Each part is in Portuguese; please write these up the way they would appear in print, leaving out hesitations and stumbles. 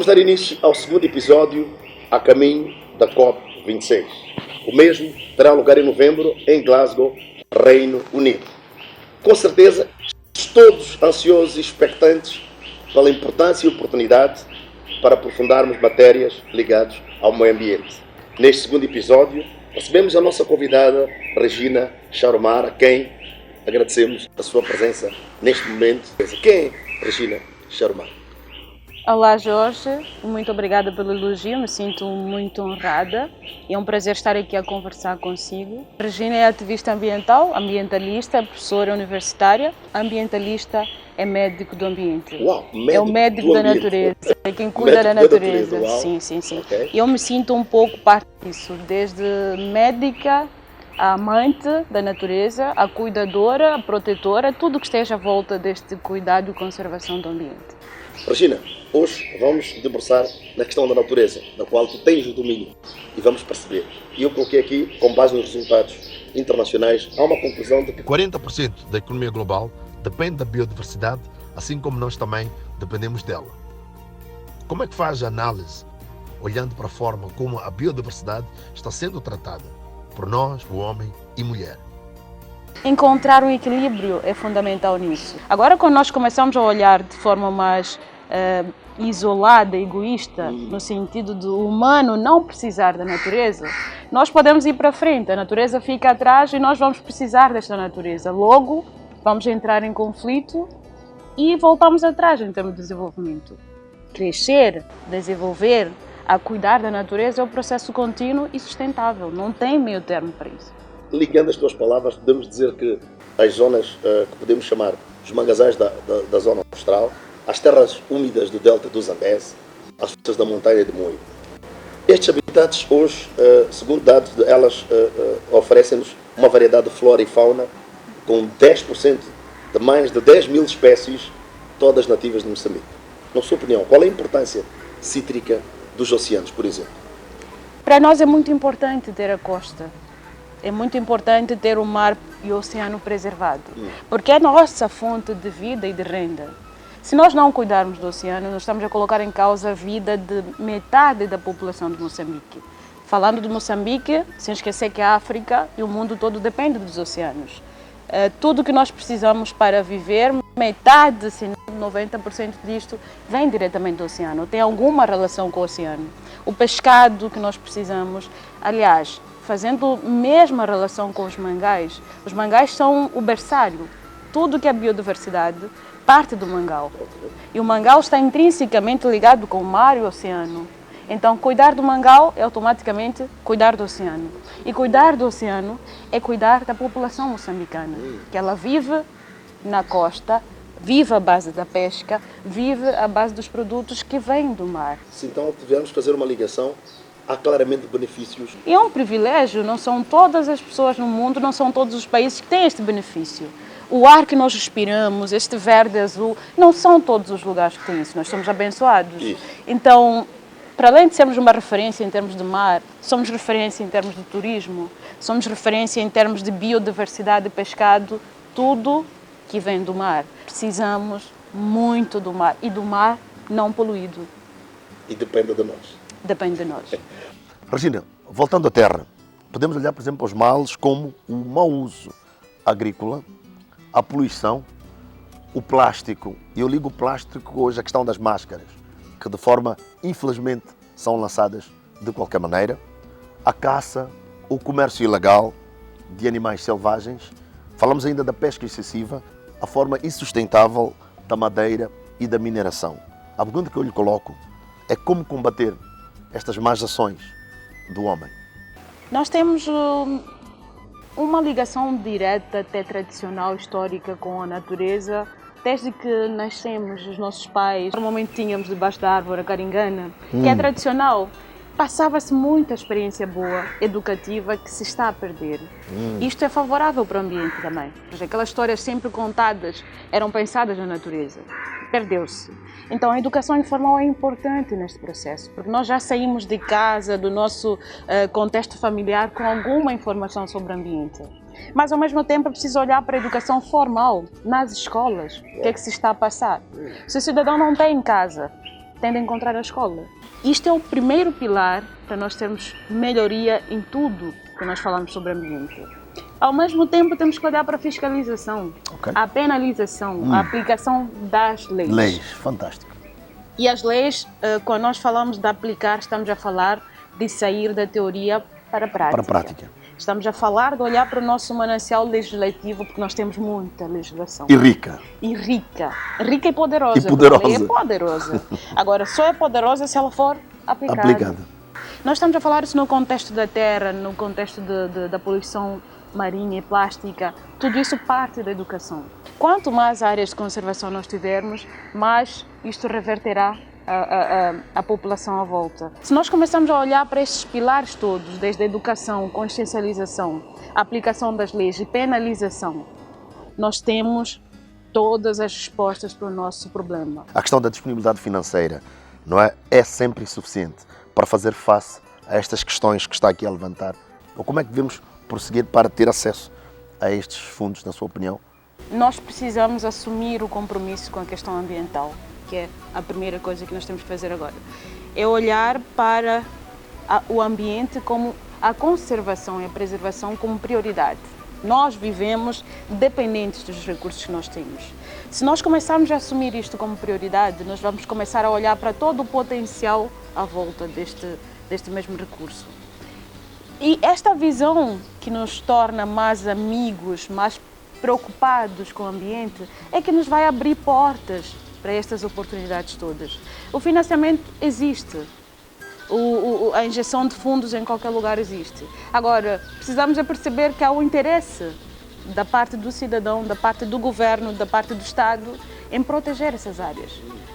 Vamos dar início ao segundo episódio a caminho da COP26. O mesmo terá lugar em novembro em Glasgow, Reino Unido. Com certeza, todos ansiosos e expectantes pela importância e oportunidade para aprofundarmos matérias ligadas ao meio ambiente. Neste segundo episódio, recebemos a nossa convidada Regina Charomar, a quem agradecemos a sua presença neste momento. Quem é Regina Charomar? Olá Jorge, muito obrigada pelo elogio, me sinto muito honrada e é um prazer estar aqui a conversar consigo. Regina é ativista ambiental, ambientalista, professora universitária, ambientalista é médico do ambiente. Uau, médico é o médico do da ambiente. natureza, é quem cuida da natureza. Sim. Okay. E eu me sinto um pouco parte disso, desde médica, a amante da natureza, a cuidadora, a protetora, tudo que esteja à volta deste cuidado e conservação do ambiente. Regina, hoje vamos debruçar na questão da natureza, da qual tu tens o domínio, e vamos perceber. E eu coloquei aqui, com base nos resultados internacionais, há uma conclusão de que 40% da economia global depende da biodiversidade, assim como nós também dependemos dela. Como é que faz a análise, olhando para a forma como a biodiversidade está sendo tratada por nós, o homem e mulher? Encontrar um equilíbrio é fundamental nisso. Agora, quando nós começamos a olhar de forma mais isolada, egoísta, no sentido do humano não precisar da natureza, nós podemos ir para frente, a natureza fica atrás e nós vamos precisar desta natureza. Logo, vamos entrar em conflito e voltamos atrás em termos de desenvolvimento. Crescer, desenvolver, a cuidar da natureza é um processo contínuo e sustentável, não tem meio termo para isso. Ligando as tuas palavras, podemos dizer que as zonas que podemos chamar os manguezais da zona austral, as terras úmidas do delta do Zambeze, as frutas da montanha de Moio. Estes habitats hoje, segundo dados, elas oferecem-nos uma variedade de flora e fauna com 10% de mais de 10 mil espécies, todas nativas de Moçambique. Na sua opinião, qual é a importância cítrica dos oceanos, por exemplo? Para nós é muito importante ter a costa. É muito importante ter o mar e o oceano preservado, porque é a nossa fonte de vida e de renda. Se nós não cuidarmos do oceano, nós estamos a colocar em causa a vida de metade da população de Moçambique. Falando de Moçambique, sem esquecer que a África e o mundo todo dependem dos oceanos. Tudo que nós precisamos para viver, metade, se não 90% disto, vem diretamente do oceano, tem alguma relação com o oceano. O pescado que nós precisamos, aliás, fazendo a mesma relação com os mangais são o berçário. Tudo que é biodiversidade parte do mangal. E o mangal está intrinsecamente ligado com o mar e o oceano. Então, cuidar do mangal é automaticamente cuidar do oceano. E cuidar do oceano é cuidar da população moçambicana, que ela vive na costa, vive à base da pesca, vive à base dos produtos que vêm do mar. Se então tivermos que fazer uma ligação, há claramente benefícios. E é um privilégio, não são todas as pessoas no mundo, não são todos os países que têm este benefício. O ar que nós respiramos, este verde azul, não são todos os lugares que têm isso, nós somos abençoados. Isso. Então, para além de sermos uma referência em termos de mar, somos referência em termos de turismo, somos referência em termos de biodiversidade e pescado, tudo que vem do mar. Precisamos muito do mar e do mar não poluído. E depende de nós. Depende de nós. Regina, voltando à terra, podemos olhar, por exemplo, para os males como o mau uso agrícola, a poluição, o plástico. E eu ligo o plástico hoje à questão das máscaras, que de forma, infelizmente, são lançadas de qualquer maneira, a caça, o comércio ilegal de animais selvagens, falamos ainda da pesca excessiva, a forma insustentável da madeira e da mineração. A pergunta que eu lhe coloco é como combater estas más ações do homem. Nós temos uma ligação direta, até tradicional, histórica com a natureza. Desde que nascemos, os nossos pais, normalmente tínhamos debaixo da árvore a caringana, que é tradicional. Passava-se muita experiência boa, educativa, que se está a perder. Isto é favorável para o ambiente também. Aquelas histórias sempre contadas eram pensadas na natureza. Perdeu-se. Então a educação informal é importante neste processo, porque nós já saímos de casa, do nosso contexto familiar, com alguma informação sobre o ambiente. Mas ao mesmo tempo é preciso olhar para a educação formal, nas escolas. O que é que se está a passar? Se o cidadão não tem em casa tende a encontrar a escola. Isto é o primeiro pilar para nós termos melhoria em tudo que nós falamos sobre ambiente. Ao mesmo tempo, temos que olhar para a fiscalização, a penalização, a aplicação das leis. Leis, fantástico. E as leis, quando nós falamos de aplicar, estamos a falar de sair da teoria para a prática. Para a prática. Estamos a falar de olhar para o nosso manancial legislativo, porque nós temos muita legislação. E rica. E rica. Rica e poderosa. E poderosa. A lei é poderosa. Agora, só é poderosa se ela for aplicada. Nós estamos a falar isso no contexto da terra, no contexto da poluição marinha e plástica. Tudo isso parte da educação. Quanto mais áreas de conservação nós tivermos, mais isto reverterá a população à volta. Se nós começarmos a olhar para estes pilares todos, desde a educação, consciencialização, aplicação das leis e penalização, nós temos todas as respostas para o nosso problema. A questão da disponibilidade financeira, não é? É sempre insuficiente para fazer face a estas questões que está aqui a levantar. Ou como é que devemos prosseguir para ter acesso a estes fundos, na sua opinião? Nós precisamos assumir o compromisso com a questão ambiental, que é a primeira coisa que nós temos que fazer agora. É olhar para o ambiente como a conservação e a preservação como prioridade. Nós vivemos dependentes dos recursos que nós temos. Se nós começarmos a assumir isto como prioridade, nós vamos começar a olhar para todo o potencial à volta deste mesmo recurso. E esta visão que nos torna mais amigos, mais preocupados com o ambiente, é que nos vai abrir portas para estas oportunidades todas. O financiamento existe, a injeção de fundos em qualquer lugar existe. Agora, precisamos perceber que há um interesse da parte do cidadão, da parte do governo, da parte do Estado, em proteger essas áreas.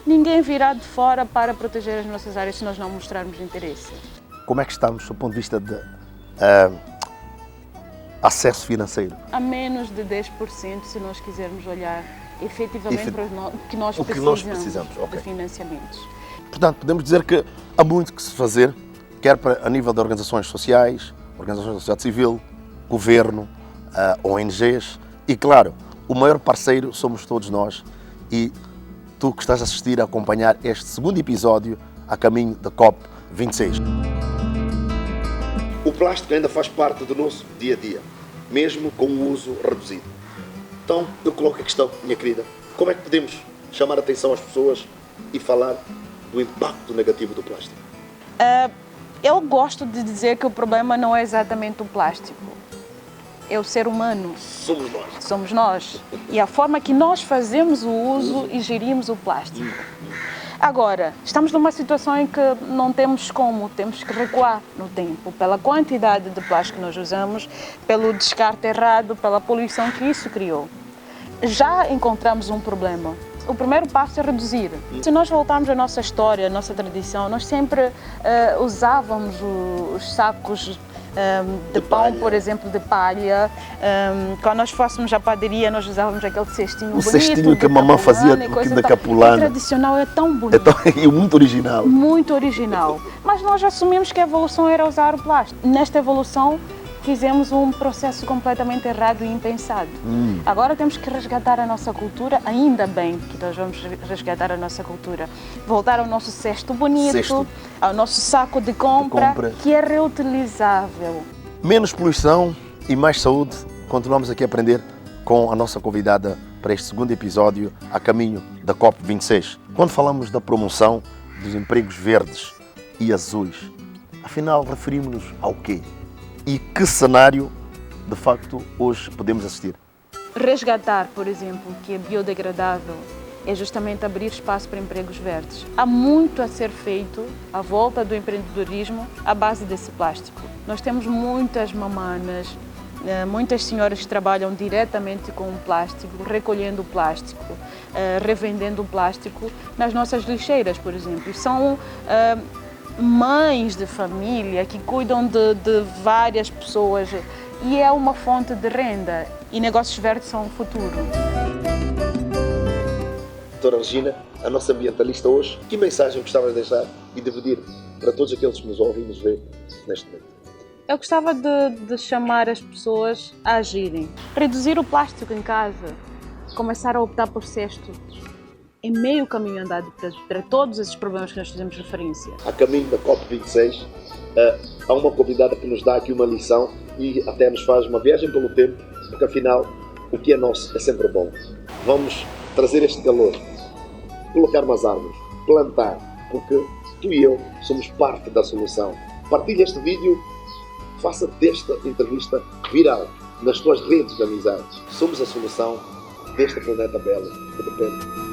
Ninguém virá de fora para proteger as nossas áreas se nós não mostrarmos interesse. Como é que estamos do ponto de vista de acesso financeiro? A menos de 10% se nós quisermos olhar efetivamente para o que nós precisamos de financiamentos. Portanto, podemos dizer que há muito que se fazer, quer a nível de organizações sociais, organizações da sociedade civil, governo, ONGs e, claro, o maior parceiro somos todos nós e tu que estás a assistir, a acompanhar este segundo episódio a caminho da COP26. O plástico ainda faz parte do nosso dia-a-dia, mesmo com o uso reduzido. Então, eu coloco a questão, minha querida, como é que podemos chamar a atenção às pessoas e falar do impacto negativo do plástico? Eu gosto de dizer que o problema não é exatamente o plástico, é o ser humano. Somos nós. Somos nós. E a forma que nós fazemos o uso e gerimos o plástico. Agora, estamos numa situação em que não temos como, temos que recuar no tempo, pela quantidade de plástico que nós usamos, pelo descarte errado, pela poluição que isso criou. Já encontramos um problema. O primeiro passo é reduzir. Se nós voltarmos à nossa história, à nossa tradição, nós sempre usávamos os sacos de pão, por exemplo, de palha. Quando nós fôssemos à padaria, nós usávamos aquele cestinho bonito. O cestinho que a mamãe fazia da capulana. É tradicional, é tão bonito. E muito original. Muito original. Mas nós assumimos que a evolução era usar o plástico. Nesta evolução, fizemos um processo completamente errado e impensado. Agora temos que resgatar a nossa cultura, ainda bem que nós vamos resgatar a nossa cultura. Voltar ao nosso cesto bonito, ao nosso saco de compra, que é reutilizável. Menos poluição e mais saúde. Continuamos aqui a aprender com a nossa convidada para este segundo episódio a caminho da COP26. Quando falamos da promoção dos empregos verdes e azuis, afinal referimos-nos ao quê? E que cenário, de facto, hoje podemos assistir? Resgatar, por exemplo, que é biodegradável, é justamente abrir espaço para empregos verdes. Há muito a ser feito à volta do empreendedorismo à base desse plástico. Nós temos muitas mamanas, muitas senhoras que trabalham diretamente com o plástico, recolhendo o plástico, revendendo o plástico nas nossas lixeiras, por exemplo. São mães de família que cuidam de várias pessoas e é uma fonte de renda e negócios verdes são o futuro. Doutora Regina, a nossa ambientalista hoje, que mensagem gostavas de deixar e dividir para todos aqueles que nos ouvem e nos veem neste momento? Eu gostava de chamar as pessoas a agirem. Reduzir o plástico em casa, começar a optar por cestos. é meio caminho andado para todos esses problemas que nós fizemos referência. A caminho da COP26, há uma convidada que nos dá aqui uma lição e até nos faz uma viagem pelo tempo, porque afinal, o que é nosso é sempre bom. Vamos trazer este calor, colocar umas árvores, plantar, porque tu e eu somos parte da solução. Partilha este vídeo, faça desta entrevista viral nas tuas redes de amizade. Somos a solução deste planeta belo que depende